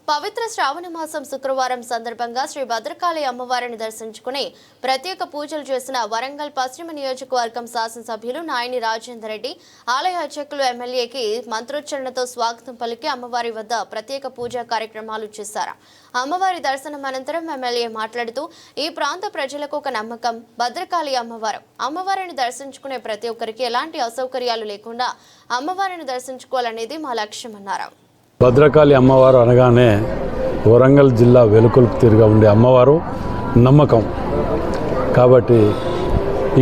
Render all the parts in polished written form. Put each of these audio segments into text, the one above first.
పవిత్ర శ్రావణ మాసం శుక్రవారం సందర్భంగా శ్రీ భద్రకాళి అమ్మవారిని దర్శించుకుని ప్రత్యేక పూజలు చేసిన వరంగల్ పశ్చిమ నియోజకవర్గం శాసనసభ్యులు నాయని రాజేందర్ రెడ్డి ఆలయ అర్చకులు ఎమ్మెల్యేకి మంత్రోచ్చరణతో స్వాగతం పలికి అమ్మవారి వద్ద ప్రత్యేక పూజా కార్యక్రమాలు చేశారు. అమ్మవారి దర్శనం అనంతరం ఎమ్మెల్యే మాట్లాడుతూ ఈ ప్రాంత ప్రజలకు ఒక నమ్మకం భద్రకాళి అమ్మవారు. అమ్మవారిని దర్శించుకునే ప్రతి ఒక్కరికి ఎలాంటి అసౌకర్యాలు లేకుండా అమ్మవారిని దర్శించుకోవాలనేది మా లక్ష్యమన్నారు. భద్రకాళి అమ్మవారు అనగానే వరంగల్ జిల్లా వెలుకొలుపు తీరుగా ఉండే అమ్మవారు నమ్మకం. కాబట్టి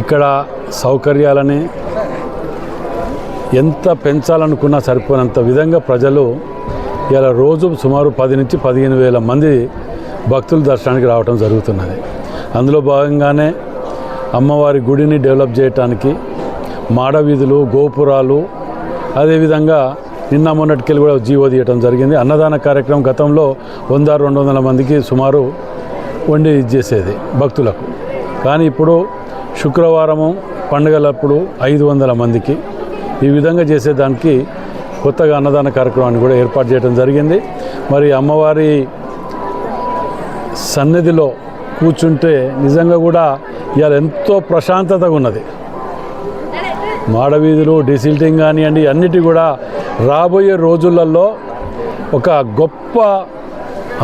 ఇక్కడ సౌకర్యాలని ఎంత పెంచాలనుకున్నా సరిపోయినంత విధంగా ప్రజలు ఇలా రోజు సుమారు 10 నుంచి 15,000 మంది భక్తులు దర్శనానికి రావడం జరుగుతున్నది. అందులో భాగంగానే అమ్మవారి గుడిని డెవలప్ చేయడానికి మాడవీధులు, గోపురాలు, అదేవిధంగా నిన్న మొన్నటికెళ్ళి కూడా జీవో తీయటం జరిగింది. అన్నదాన కార్యక్రమం గతంలో 100-200 మందికి సుమారు వండి చేసేది భక్తులకు. కానీ ఇప్పుడు శుక్రవారము పండుగలప్పుడు 500 మందికి ఈ విధంగా చేసేదానికి కొత్తగా అన్నదాన కార్యక్రమాన్ని కూడా ఏర్పాటు చేయడం జరిగింది. మరి అమ్మవారి సన్నిధిలో కూర్చుంటే నిజంగా కూడా ఇవాళ ఎంతో ప్రశాంతతగా ఉన్నది. మాడవీధులు, డిసిల్టింగ్ కానివ్వండి, అన్నిటి కూడా రాబోయే రోజులలో ఒక గొప్ప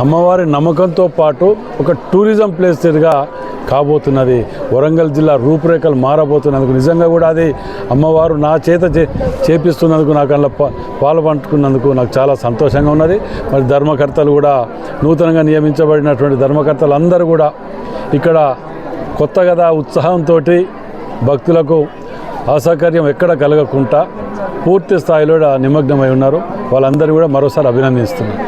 అమ్మవారి నమ్మకంతో పాటు ఒక టూరిజం ప్లేస్గా కాబోతున్నది. వరంగల్ జిల్లా రూపురేఖలు మారబోతున్నందుకు నిజంగా కూడా అది అమ్మవారు నా చేత చేపిస్తున్నందుకు, నాకు అందులో పాల్పంచుకున్నందుకు నాకు చాలా సంతోషంగా ఉన్నది. మరి ధర్మకర్తలు కూడా నూతనంగా నియమించబడినటువంటి ధర్మకర్తలు అందరూ కూడా ఇక్కడ కొత్తగా ఉత్సాహంతో భక్తులకు అసౌకర్యం ఎక్కడ కలగకుండా పూర్తి స్థాయిలో నిమగ్నమై ఉన్నారు. వాళ్ళందరూ కూడా మరోసారి అభినందిస్తున్నారు.